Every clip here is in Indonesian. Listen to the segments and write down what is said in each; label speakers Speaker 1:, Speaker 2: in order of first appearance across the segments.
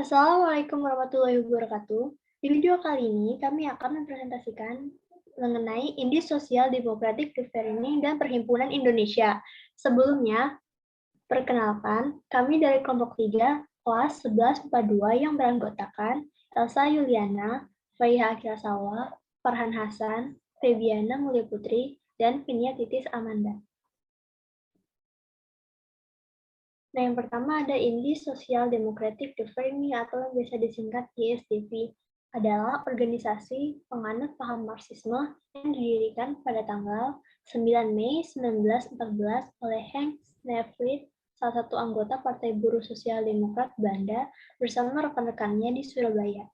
Speaker 1: Assalamualaikum warahmatullahi wabarakatuh. Di video kali ini kami akan mempresentasikan mengenai Indis Sosial Democratic Referendum dan Perhimpunan Indonesia. Sebelumnya, perkenalkan, kami dari kelompok 3, kelas 11 IPA 2 yang beranggotakan Elsa Yuliana, Faiha Akilsawa, Farhan Hasan, Febiana Mulia Putri, dan Finia Titis Amanda. Nah, yang pertama ada Indis Sosial Democratic Referendum atau yang biasa disingkat ISDP, adalah organisasi penganut paham Marxisme yang didirikan pada tanggal 9 Mei 1914 oleh Henk Sneevliet, salah satu anggota Partai Buruh Sosial Demokrat Belanda, bersama rekan-rekannya di Surabaya.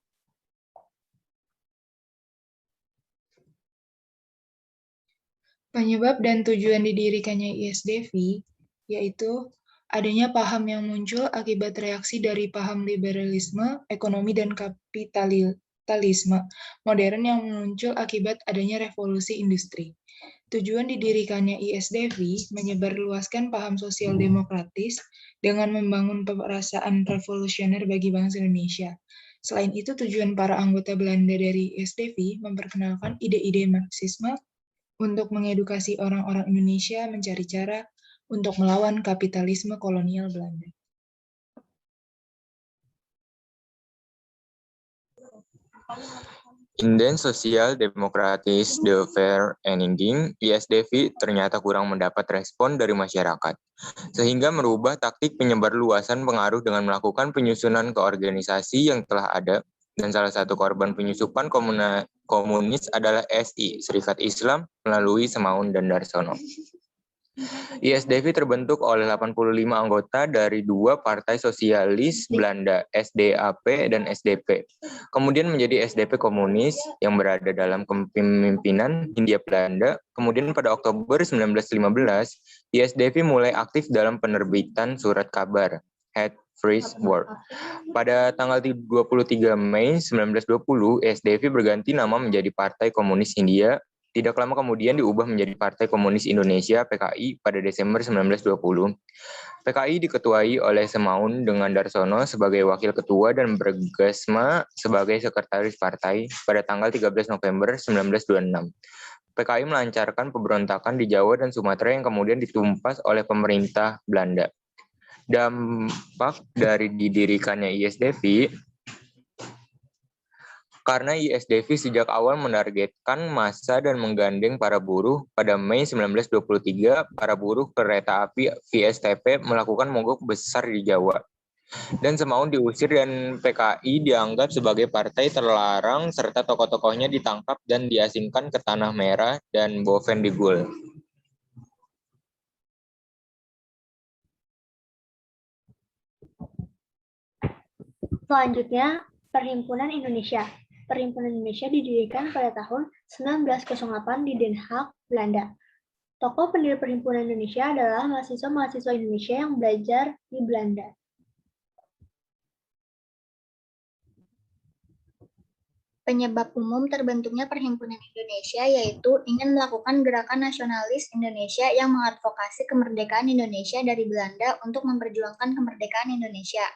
Speaker 2: Penyebab dan tujuan didirikannya ISDV yaitu adanya paham yang muncul akibat reaksi dari paham liberalisme, ekonomi, dan kapitalisme modern yang muncul akibat adanya revolusi industri. Tujuan didirikannya ISDV menyebarluaskan paham sosial demokratis dengan membangun perasaan revolusioner bagi bangsa Indonesia. Selain itu, tujuan para anggota Belanda dari ISDV memperkenalkan ide-ide Marxisme untuk mengedukasi orang-orang Indonesia mencari cara untuk melawan kapitalisme kolonial Belanda.
Speaker 3: Indien Sosial Demokratis de Vereniging (ISDV) ternyata kurang mendapat respon dari masyarakat, sehingga merubah taktik penyebarluasan pengaruh dengan melakukan penyusunan ke organisasi yang telah ada, dan salah satu korban penyusupan komunis adalah SI, Serikat Islam, melalui Semaun dan Darsono. ISDV terbentuk oleh 85 anggota dari dua partai sosialis Belanda, SDAP dan SDP. Kemudian menjadi SDP Komunis yang berada dalam kepemimpinan Hindia Belanda. Kemudian pada Oktober 1915, ISDV mulai aktif dalam penerbitan surat kabar, Het Free Woord. Pada tanggal 23 Mei 1920, ISDV berganti nama menjadi Partai Komunis Hindia. Tidak lama kemudian diubah menjadi Partai Komunis Indonesia (PKI) pada Desember 1920. PKI diketuai oleh Semaun dengan Darsono sebagai wakil ketua dan Bergesma sebagai sekretaris partai pada tanggal 13 November 1926. PKI melancarkan pemberontakan di Jawa dan Sumatera yang kemudian ditumpas oleh pemerintah Belanda. Dampak dari didirikannya ISDV, karena ISDV sejak awal menargetkan massa dan menggandeng para buruh, pada Mei 1923, para buruh kereta api VSTP melakukan mogok besar di Jawa. Dan Semaun diusir dan PKI dianggap sebagai partai terlarang serta tokoh-tokohnya ditangkap dan diasingkan ke Tanah Merah dan Bovendigul.
Speaker 1: Selanjutnya, Perhimpunan Indonesia. Perhimpunan Indonesia didirikan pada tahun 1908 di Den Haag, Belanda. Tokoh pendiri Perhimpunan Indonesia adalah mahasiswa-mahasiswa Indonesia yang belajar di Belanda.
Speaker 4: Penyebab umum terbentuknya Perhimpunan Indonesia yaitu ingin melakukan gerakan nasionalis Indonesia yang mengadvokasi kemerdekaan Indonesia dari Belanda untuk memperjuangkan kemerdekaan Indonesia.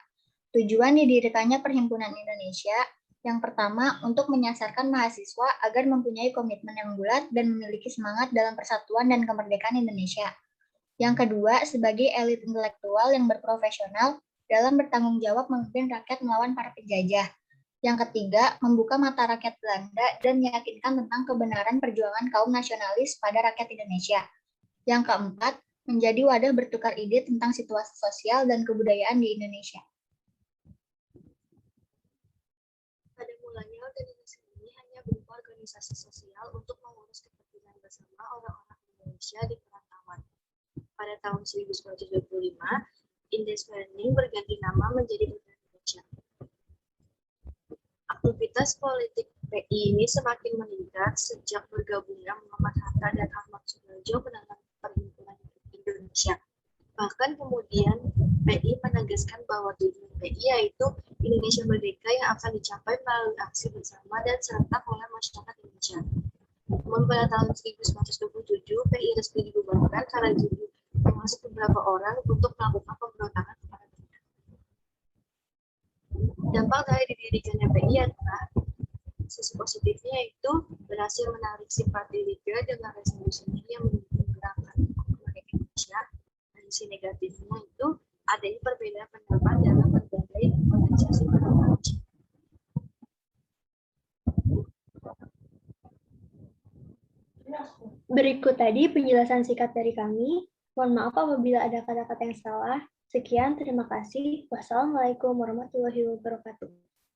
Speaker 4: Tujuan didirikannya Perhimpunan Indonesia yang pertama, untuk menyasarkan mahasiswa agar mempunyai komitmen yang bulat dan memiliki semangat dalam persatuan dan kemerdekaan Indonesia. Yang kedua, sebagai elit intelektual yang berprofesional dalam bertanggung jawab memimpin rakyat melawan para penjajah. Yang ketiga, membuka mata rakyat Belanda dan meyakinkan tentang kebenaran perjuangan kaum nasionalis pada rakyat Indonesia. Yang keempat, menjadi wadah bertukar ide tentang situasi sosial dan kebudayaan di Indonesia.
Speaker 5: Pada mulanya, organisasi ini hanya berupa organisasi sosial untuk mengurus kepentingan bersama orang-orang Indonesia di perantauan. Pada tahun 1925, Indien Vereniging berganti nama menjadi Indonesia. Aktivitas politik PI ini semakin meningkat sejak bergabungnya Muhammad Hatta dan Ahmad Suharjo ke dalam Perhimpunan Indonesia. Bahkan kemudian PI menegaskan bahwa tujuan PI yaitu Indonesia Merdeka yang akan dicapai melalui aksi bersama dan serentak oleh masyarakat Indonesia. Namun pada tahun 1927, PI resmi dibubarkan karena judi termasuk beberapa orang untuk melakukan pemberontakan kepada mereka. Dampak dari didirikannya PI adalah sisi positifnya itu berhasil menarik simpati Liga dengan resolusinya yang mendukung gerakan kemerdekaan Indonesia. Dan sisi negatifnya itu adanya perbedaan pendapat dalam berbagai organisasi berorganisasi.
Speaker 1: Berikut tadi penjelasan singkat dari kami. Mohon maaf apabila ada kata-kata yang salah. Sekian, terima kasih. Wassalamualaikum warahmatullahi wabarakatuh.